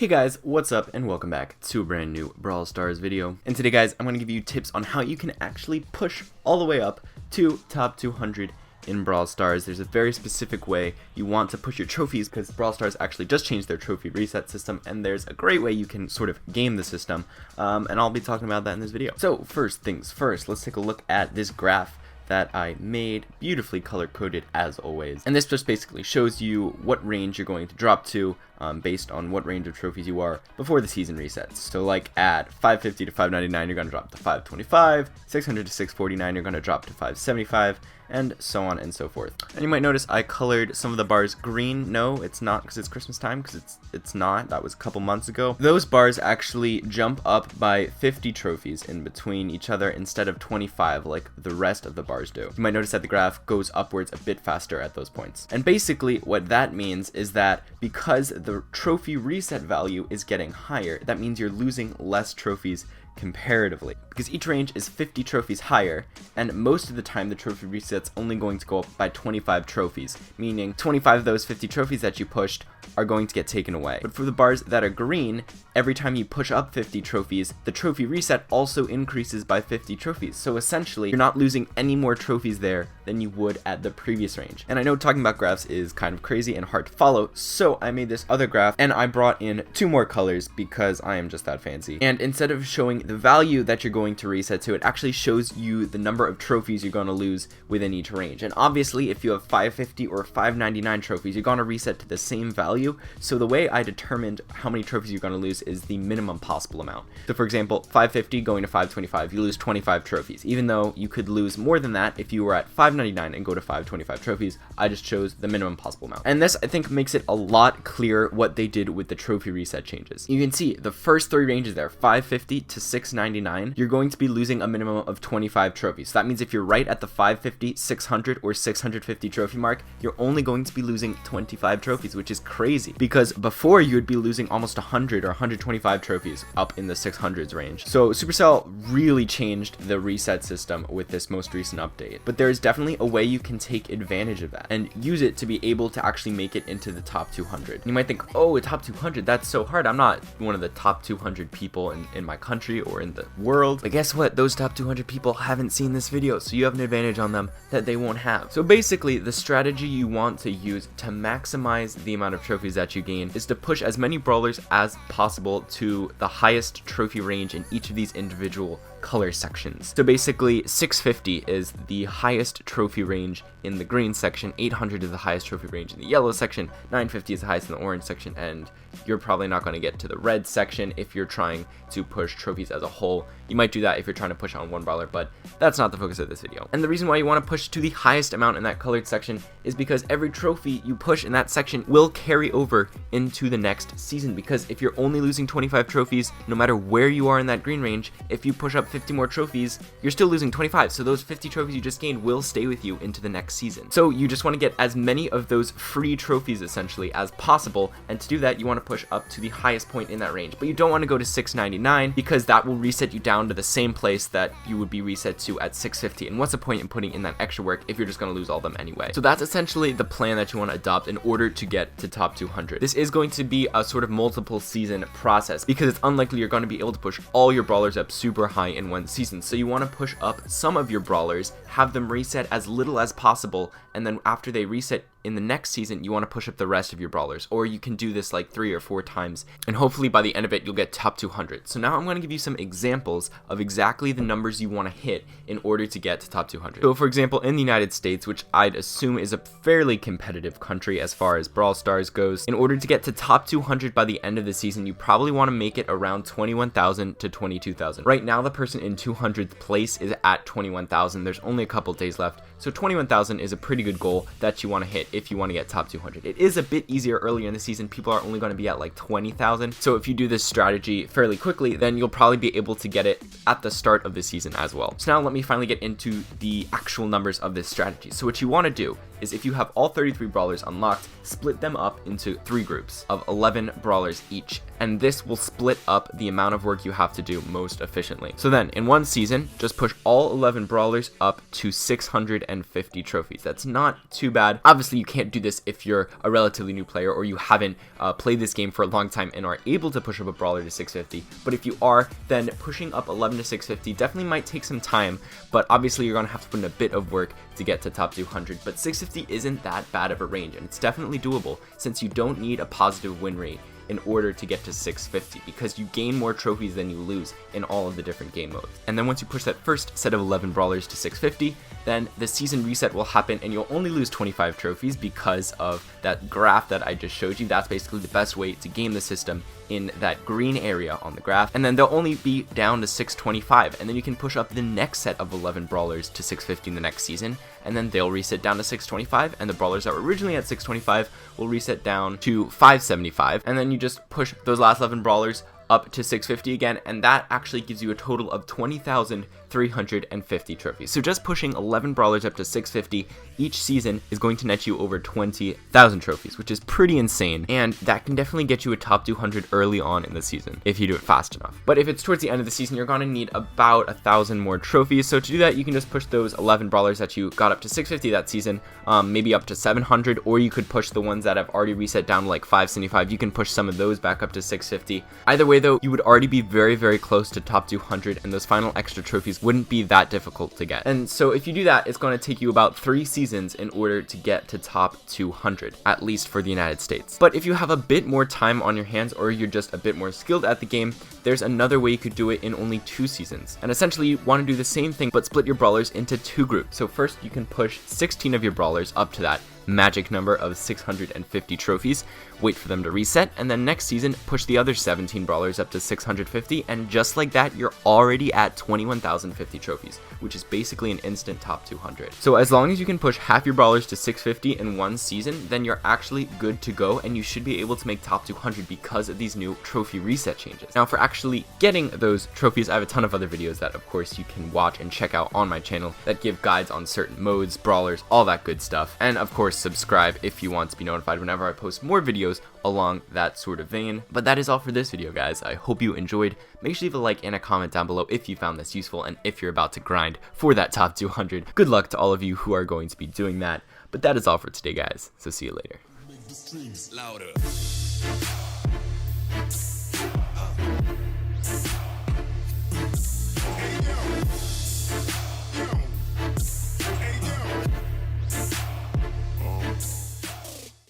Hey guys, what's up and welcome back to a brand new Brawl Stars video. And today guys, I'm going to give you tips on how you can actually push all the way up to top 200 in Brawl Stars. There's a very specific way you want to push your trophies because Brawl Stars actually just changed their trophy reset system, and there's a great way you can sort of game the system, and I'll be talking about that in this video. So first things first, let's take a look at this graph that I made, beautifully color-coded as always. And this just basically shows you what range you're going to drop to based on what range of trophies you are before the season resets. So like at 550 to 599, you're going to drop to 525, 600 to 649, you're going to drop to 575, and so on and so forth. And you might notice I colored some of the bars green. No, it's not because it's Christmas time, because it's not. That was a couple months ago. Those bars actually jump up by 50 trophies in between each other instead of 25 like the rest of the bars do. You might notice that the graph goes upwards a bit faster at those points. And basically what that means is that because the trophy reset value is getting higher, that means you're losing less trophies comparatively, because each range is 50 trophies higher, and most of the time the trophy reset's only going to go up by 25 trophies, meaning 25 of those 50 trophies that you pushed are going to get taken away. But for the bars that are green, every time you push up 50 trophies, the trophy reset also increases by 50 trophies. So essentially, you're not losing any more trophies there than you would at the previous range. And I know talking about graphs is kind of crazy and hard to follow, so I made this other graph and I brought in two more colors because I am just that fancy. And instead of showing the value that you're going to reset to, it actually shows you the number of trophies you're going to lose within each range. And obviously, if you have 550 or 599 trophies, you're going to reset to the same value. So the way I determined how many trophies you're going to lose is the minimum possible amount. So for example, 550 going to 525, you lose 25 trophies. Even though you could lose more than that if you were at 599 and go to 525 trophies, I just chose the minimum possible amount. And this, I think, makes it a lot clearer what they did with the trophy reset changes. You can see the first three ranges there, 550 to 699, you're going to be losing a minimum of 25 trophies. So that means if you're right at the 550, 600, or 650 trophy mark, you're only going to be losing 25 trophies, which is crazy, because before you would be losing almost 100 or 125 trophies up in the 600s range. So Supercell really changed the reset system with this most recent update, but there's definitely a way you can take advantage of that and use it to be able to actually make it into the top 200. You might think, oh, a top 200, that's so hard. I'm not one of the top 200 people in my country or in the world. But guess what? Those top 200 people haven't seen this video, so you have an advantage on them that they won't have. So basically, the strategy you want to use to maximize the amount of trophies that you gain is to push as many brawlers as possible to the highest trophy range in each of these individual color sections. So basically 650 is the highest trophy range in the green section, 800 is the highest trophy range in the yellow section, 950 is the highest in the orange section, and you're probably not going to get to the red section if you're trying to push trophies as a whole. You might do that if you're trying to push on one brawler, but that's not the focus of this video. And the reason why you want to push to the highest amount in that colored section is because every trophy you push in that section will carry over into the next season, because if you're only losing 25 trophies, no matter where you are in that green range, if you push up 50 more trophies, you're still losing 25. So those 50 trophies you just gained will stay with you into the next season. So you just want to get as many of those free trophies essentially as possible, and to do that you want to push up to the highest point in that range. But you don't want to go to 699 because that will reset you down to the same place that you would be reset to at 650. And what's the point in putting in that extra work if you're just going to lose all of them anyway? So that's essentially the plan that you want to adopt in order to get to top 200. This is going to be a sort of multiple season process because it's unlikely you're going to be able to push all your brawlers up super high in one season. So you want to push up some of your brawlers, have them reset as little as possible, and then after they reset in the next season, you want to push up the rest of your brawlers. Or you can do this like 3 or 4 times, and hopefully by the end of it you'll get top 200. So now I'm going to give you some examples of exactly the numbers you want to hit in order to get to top 200. So for example, in the United States, which I'd assume is a fairly competitive country as far as Brawl Stars goes, in order to get to top 200 by the end of the season, you probably want to make it around 21,000 to 22,000. Right now the person in 200th place is at 21,000. There's only a couple days left, so 21,000 is a pretty good goal that you want to hit if you want to get top 200. It is a bit easier earlier in the season. People are only going to be at like 20,000. So if you do this strategy fairly quickly, then you'll probably be able to get it at the start of the season as well. So now let me finally get into the actual numbers of this strategy. So what you want to do is if you have all 33 brawlers unlocked, split them up into 3 groups of 11 brawlers each, and this will split up the amount of work you have to do most efficiently. So then, in one season, just push all 11 brawlers up to 650 trophies. That's not too bad. Obviously, you can't do this if you're a relatively new player or you haven't played this game for a long time and are able to push up a brawler to 650, but if you are, then pushing up 11 to 650 definitely might take some time, but obviously you're going to have to put in a bit of work to get to top 200, but 650 isn't that bad of a range, and it's definitely doable since you don't need a positive win rate in order to get to 650, because you gain more trophies than you lose in all of the different game modes. And then once you push that first set of 11 brawlers to 650, then the season reset will happen and you'll only lose 25 trophies because of that graph that I just showed you. That's basically the best way to game the system in that green area on the graph, and then they'll only be down to 625, and then you can push up the next set of 11 brawlers to 650 in the next season, and then they'll reset down to 625, and the brawlers that were originally at 625 will reset down to 575, and then you just push those last 11 brawlers up to 650 again, and that actually gives you a total of 20,350 trophies. So just pushing 11 brawlers up to 650 each season is going to net you over 20,000 trophies, which is pretty insane, and that can definitely get you a top 200 early on in the season if you do it fast enough. But if it's towards the end of the season, you're going to need about 1,000 more trophies. So to do that, you can just push those 11 brawlers that you got up to 650 that season, maybe up to 700, or you could push the ones that have already reset down to like 575. You can push some of those back up to 650. Either way though, you would already be very, very close to top 200, and those final extra trophies wouldn't be that difficult to get. And so if you do that, it's going to take you about 3 seasons in order to get to top 200, at least for the United States. But if you have a bit more time on your hands, or you're just a bit more skilled at the game, there's another way you could do it in only 2 seasons. And essentially you want to do the same thing, but split your brawlers into 2 groups. So first you can push 16 of your brawlers up to that magic number of 650 trophies, wait for them to reset, and then next season push the other 17 brawlers up to 650, and just like that you're already at 21,050 trophies, which is basically an instant top 200. So as long as you can push half your brawlers to 650 in one season, then you're actually good to go, and you should be able to make top 200 because of these new trophy reset changes. Now for actually getting those trophies, I have a ton of other videos that of course you can watch and check out on my channel that give guides on certain modes, brawlers, all that good stuff, and of course subscribe if you want to be notified whenever I post more videos along that sort of vein. But that is all for this video, guys. I hope you enjoyed. Make sure you leave a like and a comment down below if you found this useful, and if you're about to grind for that top 200. Good luck to all of you who are going to be doing that. But that is all for today, guys, so see you later. Make the streams louder.